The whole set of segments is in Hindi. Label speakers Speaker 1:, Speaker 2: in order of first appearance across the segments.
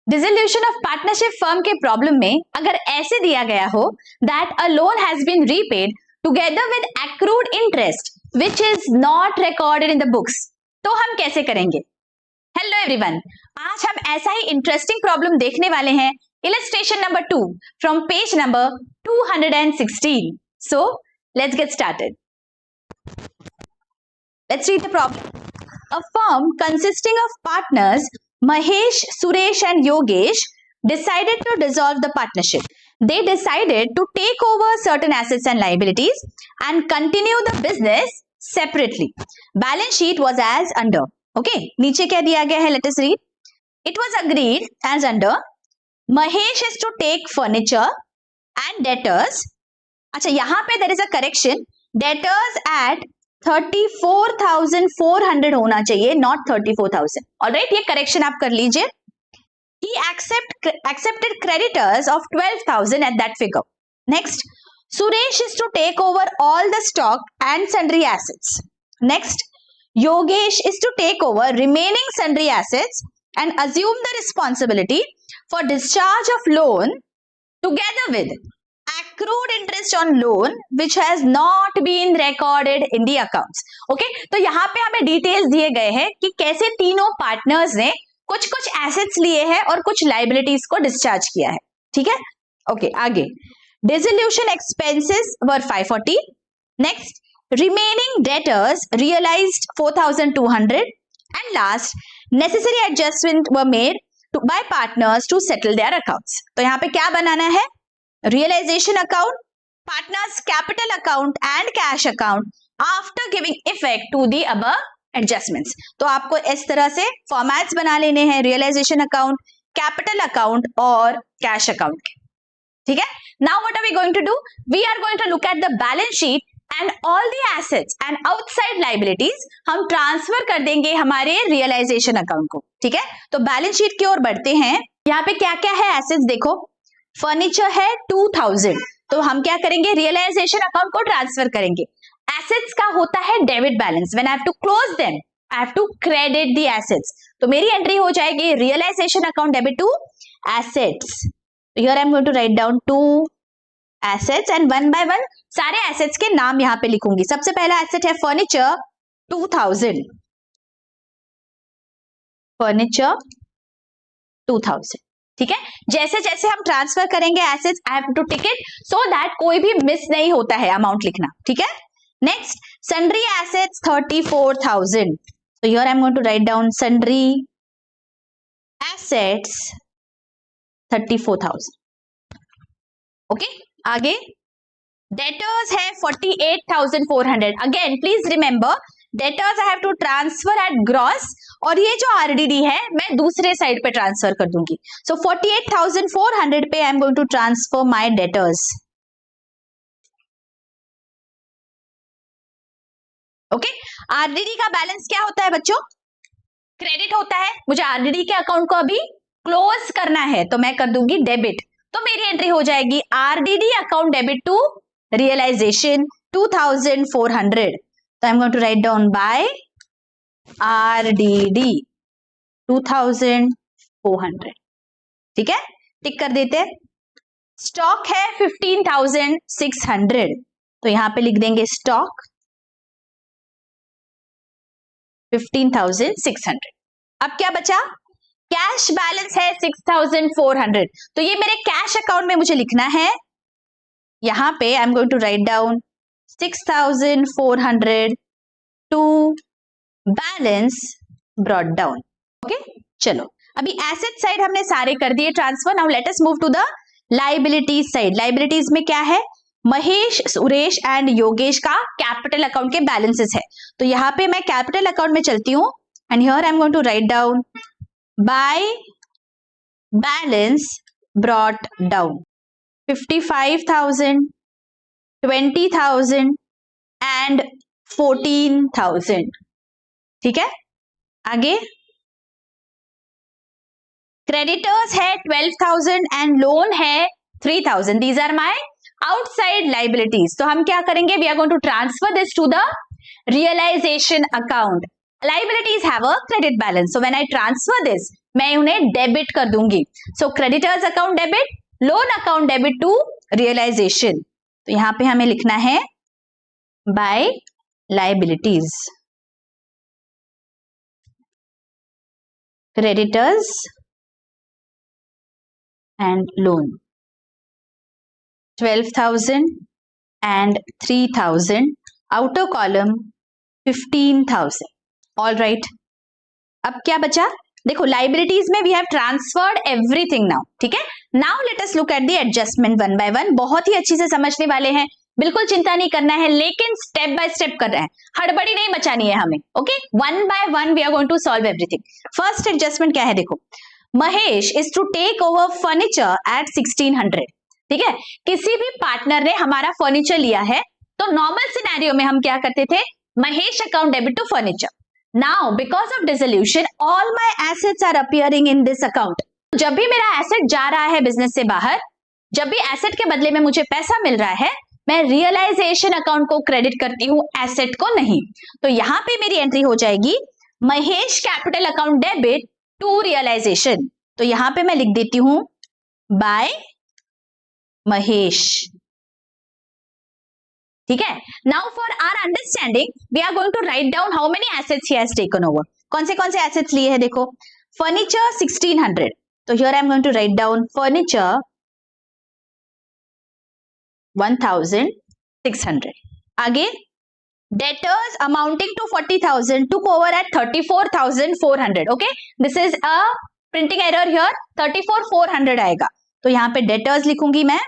Speaker 1: डिसोल्यूशन ऑफ पार्टनरशिप फर्म के प्रॉब्लम में अगर ऐसे दिया गया हो that a loan has been repaid together with accrued interest which is not recorded in the books, तो हम कैसे करेंगे? हेलो एवरीवन, आज हम ऐसा ही इंटरेस्टिंग प्रॉब्लम देखने वाले हैं। Illustration number 2 from page number 216. So let's get started. Let's read the problem. A firm consisting of partners Mahesh, Suresh and Yogesh decided to dissolve the partnership. They decided to take over certain assets and liabilities and continue the business separately. Balance sheet was as under. Okay, नीचे क्या दिया गया है? Let us read. It was agreed as under. Mahesh is to take furniture and debtors. अच्छा, यहाँ पे there is a correction. Debtors at 34,400 होना चाहिए, not 34,000. ऑलराइट, ये करेक्शन आप कर लीजिए. He accepted creditors of 12,000 at that figure. Next, Suresh is to take over all the stock and sundry assets. Next, Yogesh is to take over remaining sundry assets and assume the responsibility for discharge of loan together with accrued interest on loan which has not been recorded in the accounts. Okay, तो यहाँ पे हमें डिटेल्स दिए गए हैं कि कैसे तीनों पार्टनर्स ने कुछ कुछ एसेट्स लिए हैं और कुछ लाइबिलिटीज को डिस्चार्ज किया है. ठीक है, ओके. आगे dissolution expenses were 540. Next, remaining debtors realised 4,200 and last necessary adjustment were made by partners to settle their accounts. तो यहाँ पे क्या बनाना है? Realization account, partners capital account and cash account after giving effect to the above adjustments. तो आपको इस तरह से फॉर्मेट्स बना लेने हैं, रियलाइजेशन अकाउंट, कैपिटल अकाउंट और कैश अकाउंट के. ठीक है. Now what are we going to do? We are going to look at the balance sheet and all the assets and outside liabilities हम ट्रांसफर कर देंगे हमारे रियलाइजेशन अकाउंट को. ठीक है, तो बैलेंस शीट की ओर बढ़ते हैं. यहाँ पे क्या क्या है एसेट्स देखो. फर्नीचर है 2,000, तो हम क्या करेंगे? रियलाइजेशन अकाउंट को ट्रांसफर करेंगे. एसेट्स का होता है debit balance. When I have to close them I have to credit the assets. तो मेरी एंट्री हो जाएगी realisation account debit to assets. Here I am going to write down 2 assets and one by one सारे एसेट्स के नाम यहां पे लिखूंगी. सबसे पहला एसेट है फर्नीचर 2,000. फर्नीचर 2,000. ठीक है, जैसे जैसे हम ट्रांसफर करेंगे assets I have to tick it so that कोई भी मिस नहीं होता है अमाउंट लिखना. ठीक है. Next, sundry assets 34,000. so here I'm going to write down sundry assets 34,000. Okay, आगे डेटर्स है 48,400. Again please remember debtors I have to transfer at gross और ये जो आरडीडी है मैं दूसरे साइड पे ट्रांसफर कर दूंगी. सो 48,400 पे I am going to transfer my debtors. Okay, RDD का बैलेंस क्या होता है बच्चों? क्रेडिट होता है. मुझे आरडीडी के अकाउंट को अभी क्लोज करना है तो मैं कर दूंगी डेबिट. तो मेरी एंट्री हो जाएगी RDD account debit to realisation 2,400. So I'm going to write down by RDD 2,400. ठीक है, टिक कर देते हैं. स्टॉक है 15,600, तो यहां पे लिख देंगे स्टॉक 15,600. अब क्या बचा? कैश बैलेंस है 6,400. तो ये मेरे कैश अकाउंट में मुझे लिखना है. यहां पे I am going to write down 6,400 to balance brought down. Okay, चलो अभी एसेट साइड हमने सारे कर दिए transfer. Now let us move to the liabilities side. Liabilities में क्या है? महेश, सुरेश एंड योगेश का कैपिटल अकाउंट के बैलेंसेस है. तो यहाँ पे मैं कैपिटल अकाउंट में चलती हूँ and here I am going to write down by balance brought down 55,000, 20,000 and 14,000. ठीक है, आगे क्रेडिटर्स है 12,000 एंड लोन है 3,000. These are my outside liabilities. तो हम क्या करेंगे? We are going to transfer this to the realisation account. Liabilities have a credit balance. So when I transfer this, मैं उन्हें डेबिट कर दूंगी. So creditors account debit, loan account debit to realization. तो यहां पे हमें लिखना है by liabilities. Creditors and loan. 12,000 and 3,000. Outer column 15,000. All right. अब क्या बचा? देखो लाइबिलिटीज में we have transferred everything now. ठीक है. Now let us look at the adjustment one by one. बहुत ही अच्छी से समझने वाले हैं, बिल्कुल चिंता नहीं करना है, लेकिन स्टेप बाय स्टेप कर रहे हैं, हड़बड़ी नहीं मचानी है हमें. Okay, one by one we are going to solve everything. First adjustment क्या है? देखो, Mahesh is to take over furniture at 1600. ठीक है. किसी भी पार्टनर ने हमारा फर्नीचर लिया है, तो नॉर्मल सिनेरियो में हम क्या करते थे? Mahesh account debit to furniture. Now, because of dissolution, all my assets are appearing in this account. जब भी मेरा एसेट जा रहा है बिजनेस से बाहर, जब भी एसेट के बदले में मुझे पैसा मिल रहा है, मैं रियलाइजेशन अकाउंट को क्रेडिट करती हूँ, एसेट को नहीं. तो यहां पे मेरी एंट्री हो जाएगी Mahesh capital account debit to realisation. तो यहां पे मैं लिख देती हूं बाय महेश. ठीक है. Now for our understanding we are going to write down how many assets he has taken over. कौन से एसेट्स लिए हैं? देखो, फर्नीचर 1600. तो here I am going to write down furniture 1600. आगे debtors amounting to 40,000 took over at 34,400. Okay, this is a printing error here. 34,400 आएगा. तो यहां पे डेटर्स लिखूंगी मैं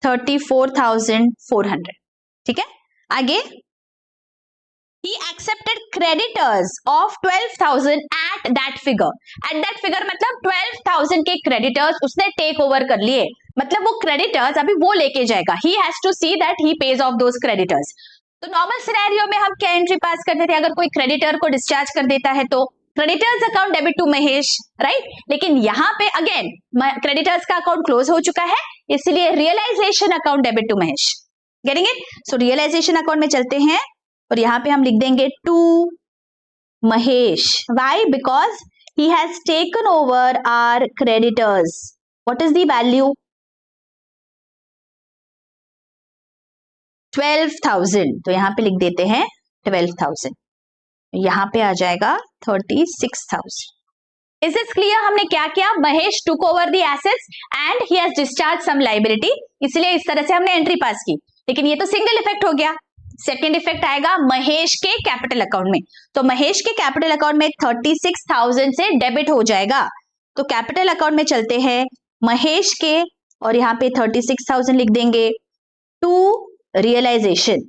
Speaker 1: 34,400. ठीक है. आगे he accepted creditors of 12,000 at that figure. At that figure मतलब 12,000 के creditors उसने टेक ओवर कर लिए. मतलब वो creditors अभी वो लेके जाएगा. He has to see that he pays off those creditors. तो नॉर्मल सिनेरियो में हम क्या एंट्री पास करते थे? अगर कोई क्रेडिटर को डिस्चार्ज कर देता है तो creditors account debit to Mahesh, right. लेकिन यहां पे अगेन क्रेडिटर्स का अकाउंट क्लोज हो चुका है, इसलिए realisation account debit to Mahesh. Getting it? So realisation account में चलते हैं और यहां पे हम लिख देंगे to Mahesh. Why? Because he has taken over our creditors. What is the value? 12,000. तो यहां पे लिख देते हैं 12,000. यहां पे आ जाएगा 36,000. Is this clear? हमने क्या किया? Mahesh took over the assets and he has discharge some liability, इसलिए इस तरह से हमने एंट्री पास की. लेकिन ये तो सिंगल इफेक्ट हो गया. सेकेंड इफेक्ट आएगा महेश के कैपिटल अकाउंट में. तो महेश के कैपिटल अकाउंट में 36,000 से डेबिट हो जाएगा. तो कैपिटल अकाउंट में चलते हैं महेश के और यहाँ पे 36,000 लिख देंगे to realisation.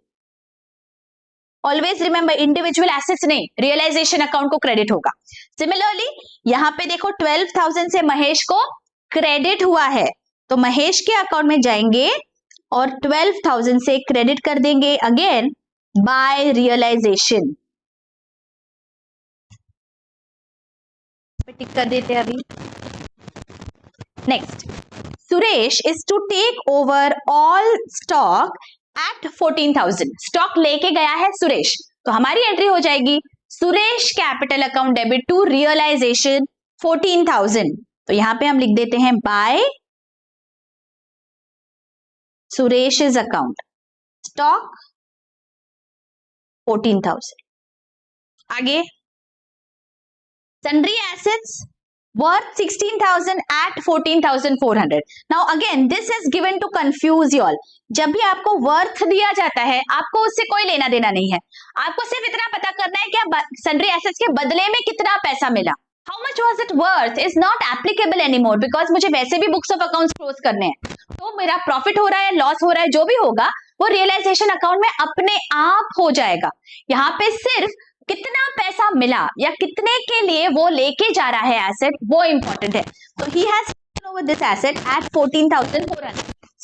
Speaker 1: Always remember individual assets नहीं, रियलाइजेशन अकाउंट को क्रेडिट होगा. सिमिलरली यहां पे देखो 12,000 से महेश को क्रेडिट हुआ है, तो महेश के अकाउंट में जाएंगे और 12,000 से क्रेडिट कर देंगे अगेन बाय रियलाइजेशन. टिक कर देते हैं अभी. Next, Suresh is to take over all stock at 14,000. Stock लेके गया है सुरेश, तो हमारी एंट्री हो जाएगी Suresh capital account debit to realisation 14,000. तो यहां पे हम लिख देते हैं बाय सुरेश's अकाउंट स्टॉक 14,000. आगे sundry assets worth 16,000 at 14,400. Now again this is given to confuse you all. जब भी आपको वर्थ दिया जाता है, आपको उससे कोई लेना देना नहीं है. आपको सिर्फ इतना पता करना है कि सन्ड्री एसेट्स के बदले में कितना पैसा मिला. How much was it worth is not applicable anymore, because मुझे वैसे भी बुक्स ऑफ अकाउंट्स क्लोज करने हैं. तो मेरा प्रॉफिट हो रहा है, लॉस हो रहा है, जो भी होगा वो रियलाइजेशन अकाउंट में अपने आप हो जाएगा. यहाँ पे सिर्फ कितना पैसा मिला या कितने के लिए वो लेके जा रहा है एसेट, वो इंपॉर्टेंट है. तो ही has taken over this asset eight 14,400.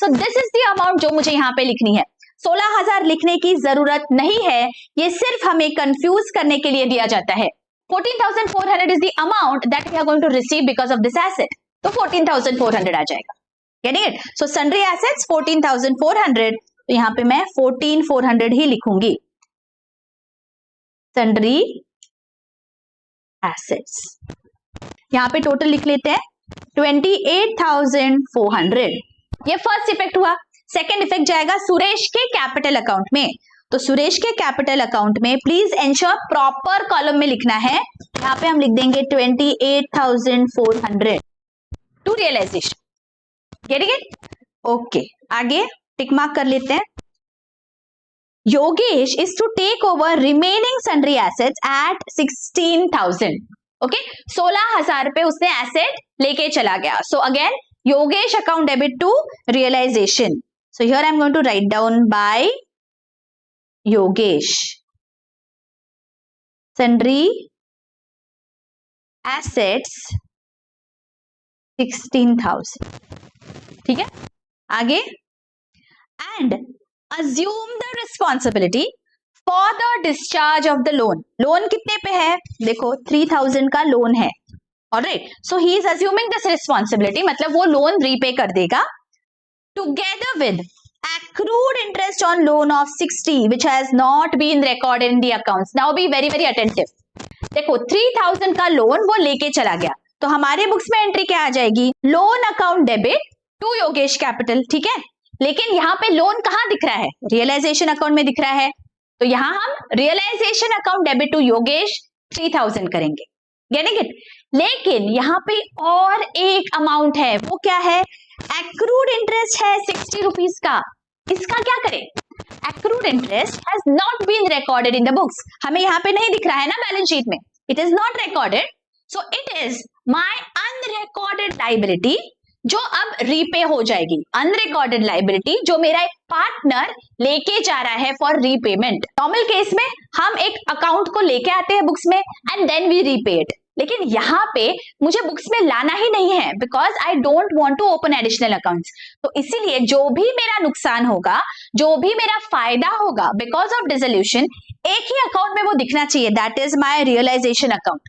Speaker 1: So this is the amount जो मुझे यहाँ पे लिखनी है. 16,000 लिखने की जरूरत नहीं है, ये सिर्फ हमें कंफ्यूज करने के लिए दिया जाता है. 14,400 is the amount that we are going to receive because of this asset. तो 14,400 आ जाएगा. Getting it? So sundry assets 14,400. तो यहाँ पे मैं 14,400 ही लिखूंगी, सन्ड्री एसेट्स। यहाँ पे टोटल लिख लेते हैं 28,400। ये फर्स्ट इफेक्ट हुआ। सेकेंड इफेक्ट जाएगा सुरेश के कैपिटल अकाउंट में। तो सुरेश के कैपिटल अकाउंट में प्लीज एंश्योर प्रॉपर कॉलम में लिखना है। यहाँ पे हम लिख देंगे 28,400 to realisation. Getting it? Okay, आगे टिक मार्क कर लेते हैं। Yogesh is to take over remaining sundry assets at 16,000। Okay, 16,000 रुपए उसने एसेट लेके चला गया। So again Yogesh account debit to realisation. So here I am going to write down by Yogesh sundry assets 16,000। ठीक है, आगे and assume the responsibility for the discharge of the loan। Loan कितने पे है? देखो 3,000 का लोन है। Alright, so he is assuming this responsibility, मतलब वो लोन रीपे कर देगा together with accrued interest on loan of 60 which has not been recorded in the accounts। Now be very very attentive। देखो 3,000 का लोन वो लेके चला गया, तो हमारे बुक्स में एंट्री क्या आ जाएगी? Loan account debit to Yogesh capital. ठीक है, लेकिन यहाँ पे लोन कहाँ दिख रहा है? रियलाइजेशन अकाउंट में दिख रहा है। तो यहाँ हम realisation account debit to Yogesh 3,000 करेंगे। Getting it? लेकिन यहाँ पे और एक अमाउंट है, वो क्या है? एक्रूड इंटरेस्ट है 60 रुपीज का। इसका क्या करें? Accrued interest has not been recorded in the books. हमें यहाँ पे नहीं दिख रहा है ना बैलेंस शीट में, it is not recorded, so it is my unrecorded liability जो अब रीपे हो जाएगी। अनरिकॉर्डेड लाइबिलिटी जो मेरा एक पार्टनर लेके जा रहा है फॉर रीपेमेंट। नॉर्मल केस में हम एक अकाउंट को लेके आते हैं बुक्स में and then we repay it, लेकिन यहाँ पे मुझे बुक्स में लाना ही नहीं है because I don't want to open additional accounts. तो इसीलिए जो भी मेरा नुकसान होगा, जो भी मेरा फायदा होगा बिकॉज ऑफ डिसोल्यूशन, एक ही अकाउंट में वो दिखना चाहिए, that is my realisation account.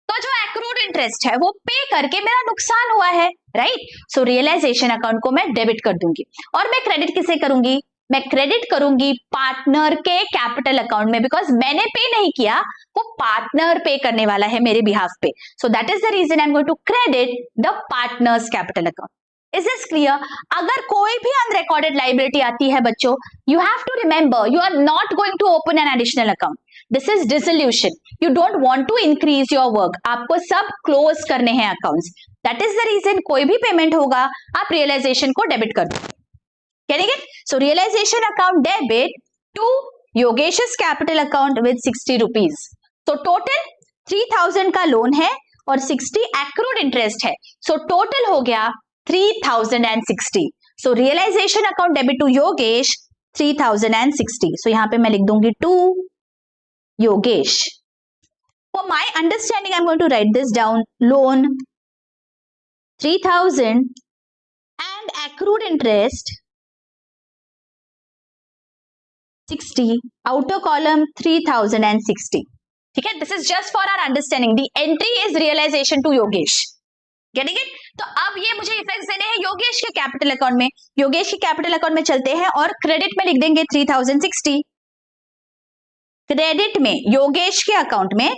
Speaker 1: तो जो एक्रूड इंटरेस्ट है वो पे करके मेरा नुकसान हुआ है, राइट? सो रियलाइजेशन अकाउंट को मैं डेबिट कर दूंगी। और मैं क्रेडिट किसे करूंगी? मैं क्रेडिट करूंगी पार्टनर के कैपिटल अकाउंट में, बिकॉज मैंने पे नहीं किया, वो पार्टनर पे करने वाला है मेरे बिहाफ पे। So that is the reason I am going to credit the partners capital account. Is this clear? अगर कोई भी अनरिकॉर्डेड लाइबिलिटी आती है बच्चों, you have to remember you are not going to open an additional account. This is dissolution, you don't want to increase your work, आपको सब क्लोज करने हैं accounts. That is the reason कोई भी पेमेंट होगा आप रियलाइजेशन को डेबिट कर दो। Getting it? So realization account debit to Yogesh's capital account with 60 rupees. So total 3,000 का लोन है और 60 accrued interest है। So total हो गया 3,060. So realization account debit to Yogesh 3,060. So यहाँ पे मैं लिख दूंगी to Yogesh. For my understanding, I'm going to write this down. Loan 3,000 and accrued interest 60, outer column 3,060. ठीक है, this is just for our understanding. The entry is realisation to Yogesh. Getting it? तो अब ये मुझे इफेक्ट्स देने हैं योगेश के कैपिटल अकाउंट में। योगेश के कैपिटल अकाउंट में चलते हैं और क्रेडिट में लिख देंगे 3,060। क्रेडिट में योगेश के अकाउंट में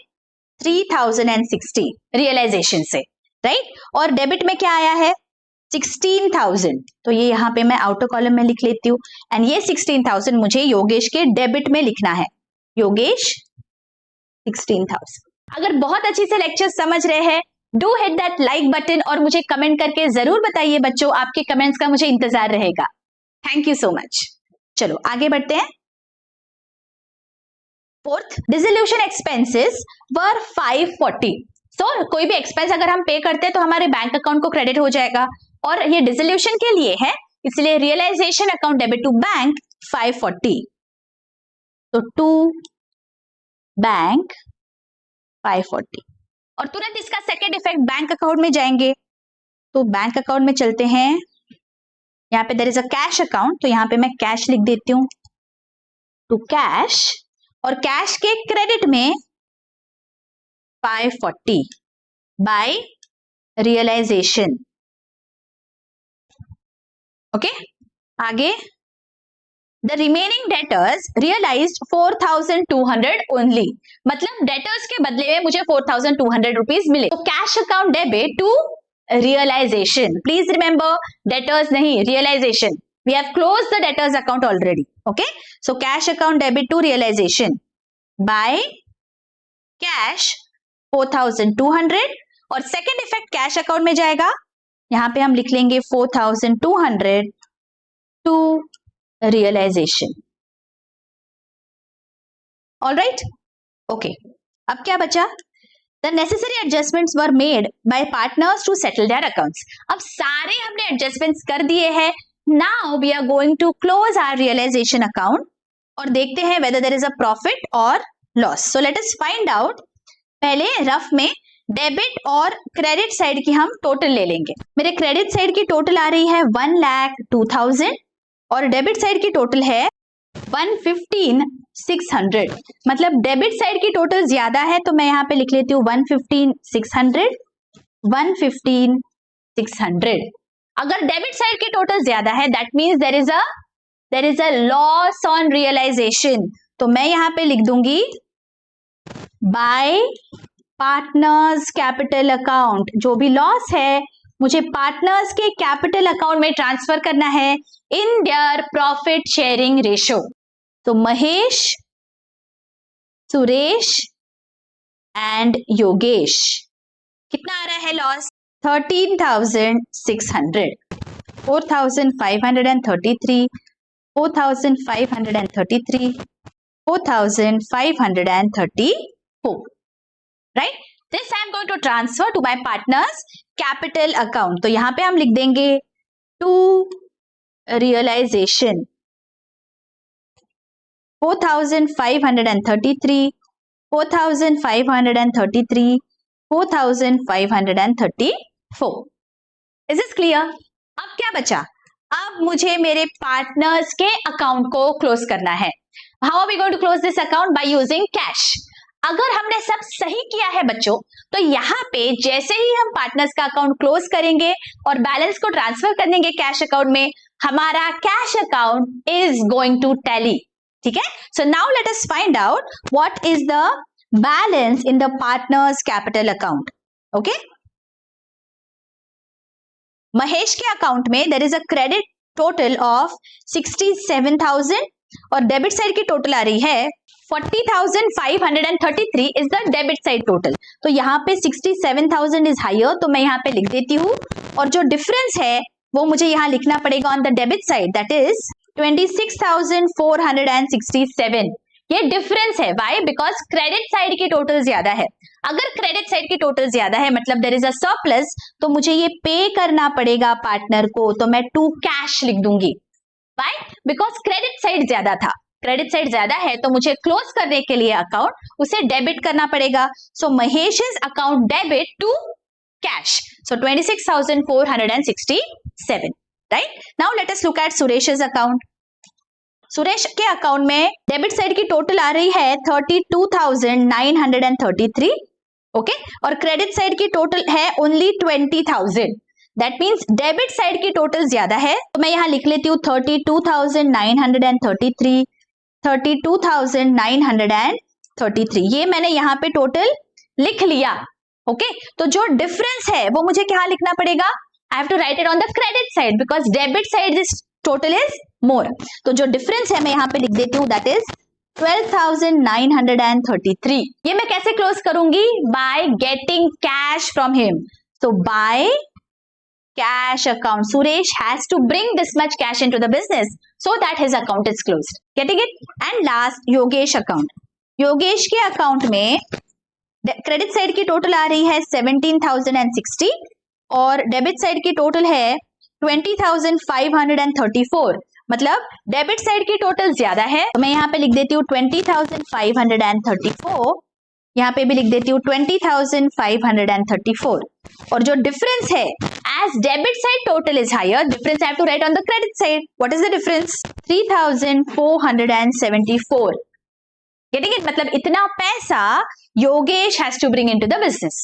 Speaker 1: 3,060 रियलाइजेशन से, राइट? और डेबिट में क्या आया है? 16,000। तो ये यहाँ पे मैं आउटर कॉलम में लिख लेती हूँ एंड ये 16,000 मुझे योगेश के डेबिट में लिखना है। योगेश 16,000। अगर बहुत अच्छी से लेक्चर समझ रहे हैं, do hit that like button और मुझे कमेंट करके जरूर बताइए बच्चों, आपके कमेंट्स का मुझे इंतजार रहेगा। Thank you so much. चलो आगे बढ़ते हैं। Fourth, dissolution expenses were 540। कोई भी एक्सपेंस अगर हम पे करते हैं तो हमारे बैंक अकाउंट को क्रेडिट हो जाएगा और ये डिसोल्यूशन के लिए है, इसलिए realisation account debit to bank 540। तो टू बैंक 540 और तुरंत इसका सेकेंड इफेक्ट बैंक अकाउंट में जाएंगे। तो बैंक अकाउंट में चलते हैं। यहाँ पे there is a cash account, तो यहाँ पे मैं कैश लिख देती हूँ टू कैश, और कैश के क्रेडिट में 540 बाय रियलाइजेशन। ओके, आगे the remaining debtors realised 4,200 only, मतलब डेटर्स के बदले में मुझे 4,200 रुपीज मिले। तो cash account debit to realisation, please remember debtors नहीं, realisation, we have closed the debtors account already. Okay, so cash account debit to realization by cash 4,200 और सेकेंड इफेक्ट कैश अकाउंट में जाएगा, यहां पे हम लिख लेंगे 4,200 टू रियलाइजेशन। ऑलराइट, ओके, अब क्या बचा? The necessary adjustments were made by partners to settle their accounts. अब सारे हमने एडजस्टमेंट्स कर दिए हैं। Now we are going to close our realization account और देखते हैं whether there is a profit or loss. So let us find out. पहले रफ में डेबिट और क्रेडिट साइड की हम टोटल ले लेंगे। मेरे क्रेडिट साइड की टोटल आ रही है 1,02,000 और डेबिट साइड की टोटल है 115,600, मतलब डेबिट साइड की टोटल ज्यादा है तो मैं यहाँ पे लिख लेती हूँ 115,600, 115,600। अगर डेबिट साइड की टोटल ज्यादा है that means there is a loss on realisation, तो मैं यहाँ पे लिख दूंगी बाय पार्टनर्स कैपिटल अकाउंट। जो भी लॉस है मुझे पार्टनर्स के कैपिटल अकाउंट में ट्रांसफर करना है in their profit sharing ratio. तो महेश, सुरेश एंड योगेश, कितना आ रहा है loss? 13,600, 4,533, 4,533, 4,534, right? This I am going to transfer to my partner's capital account. तो यहां पे हम लिख देंगे to realization 4,533, 4,533, 4,534. Is this clear? अब क्या बचा? अब मुझे मेरे पार्टनर्स के अकाउंट को क्लोज करना है। How are we going to close this account? By using cash. अगर हमने सब सही किया है बच्चों तो यहाँ पे जैसे ही हम पार्टनर्स का अकाउंट क्लोज करेंगे और बैलेंस को ट्रांसफर कर देंगे कैश अकाउंट में, हमारा cash account is going to tally. ठीक है, so now let us find out what is the balance in the partners capital account. Okay, Mahesh के अकाउंट में there is a credit total of 67,000 और डेबिट साइड की टोटल आ रही है 40,533 is the debit side total. तो यहाँ पे 67,000 इज हायर, तो मैं यहाँ पे लिख देती हूँ और जो डिफरेंस है वो मुझे यहाँ लिखना पड़ेगा on the debit side, that is 26,467। ये डिफरेंस है, व्हाई? बिकॉज क्रेडिट साइड की टोटल ज्यादा है। अगर क्रेडिट साइड की टोटल ज्यादा है मतलब देयर इज अ सरप्लस, तो मुझे ये पे करना पड़ेगा पार्टनर को, तो मैं टू कैश लिख दूंगी। व्हाई? बिकॉज क्रेडिट साइड ज्यादा था, क्रेडिट साइड ज्यादा है तो मुझे क्लोज करने के लिए अकाउंट उसे डेबिट करना पड़ेगा। So Mahesh's account debit to cash, so 26,467, right? Now let us look at Suresh's account. Suresh के अकाउंट में डेबिट साइड की टोटल आ रही है 32,933, ओके, और क्रेडिट साइड की टोटल है only 20,000। That means debit side की टोटल ज्यादा है, तो मैं यहाँ लिख लेती हूँ 32,933, 32,933। ये मैंने यहाँ पे टोटल लिख लिया। ओके, तो जो डिफरेंस है वो मुझे क्या लिखना पड़ेगा? I have to write it on the credit side because debit side this total is more. तो जो डिफरेंस है मैं यहाँ पे लिख देती हूँ, दैट इज 12,933। ये मैं कैसे क्लोज करूंगी? By getting cash from him. So by cash account, Suresh has to bring this much cash into the business so that his account is closed. Getting it? And last, Yogesh account. Yogesh के अकाउंट में क्रेडिट साइड की टोटल आ रही है 17,060 और डेबिट साइड की टोटल है 20,534। मतलब डेबिट साइड की टोटल ज्यादा है, तो मैं यहाँ पे लिख देती हूँ 20,534, यहाँ पे भी लिख देती हूँ 20,534। और जो डिफरेंस है, as debit side total is higher, difference I have to write on the credit side. What is the difference? 3,474. Getting it? मतलब इतना पैसा Yogesh has to bring into the business.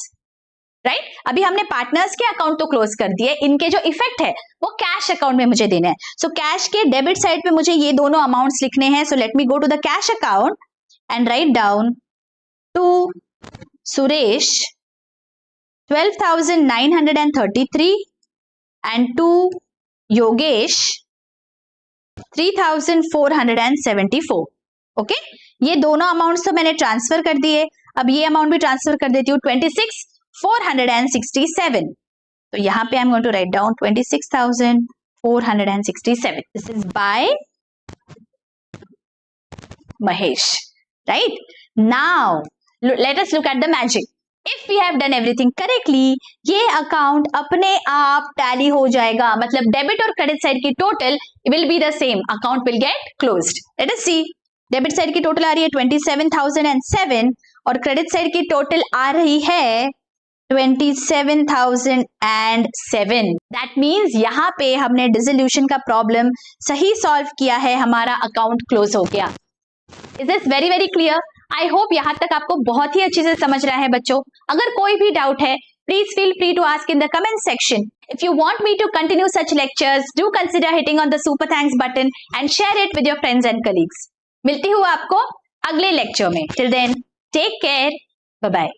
Speaker 1: Right अभी हमने पार्टनर्स के अकाउंट तो क्लोज कर दिए, इनके जो इफेक्ट है वो कैश अकाउंट में मुझे देना है. सो कैश के डेबिट साइड पे मुझे ये दोनों अमाउंट्स लिखने हैं. So let me go to the cash account and write down to Suresh 12,933 and to Yogesh 3,474. Okay ये दोनों अमाउंट्स तो मैंने ट्रांसफर कर दिए. अब ये अमाउंट भी ट्रांसफर कर देती हूँ 26,467. तो यहाँ पे I am going to write down 26,467. This is by Mahesh. Right now let us look at the magic. If we have done everything correctly, ये अकाउंट अपने आप टैली हो जाएगा. मतलब डेबिट और क्रेडिट साइड की total will be the same. Account will get closed. Let us see. Debit side की टोटल आ रही है 27,007 और क्रेडिट साइड की टोटल आ रही है 27,007. That means यहाँ पे हमने डिसोल्यूशन का प्रॉब्लम सही सॉल्व किया है, हमारा अकाउंट क्लोज हो गया. Is this very very clear? I hope यहाँ तक आपको बहुत ही अच्छे से समझ रहा है बच्चों. अगर कोई भी डाउट है please feel free to ask in the comment section. If you want me to continue such lectures do consider hitting on the super thanks button and share it with your friends and colleagues. मिलती हूँ आपको अगले लेक्चर में. Till then take care, bye bye.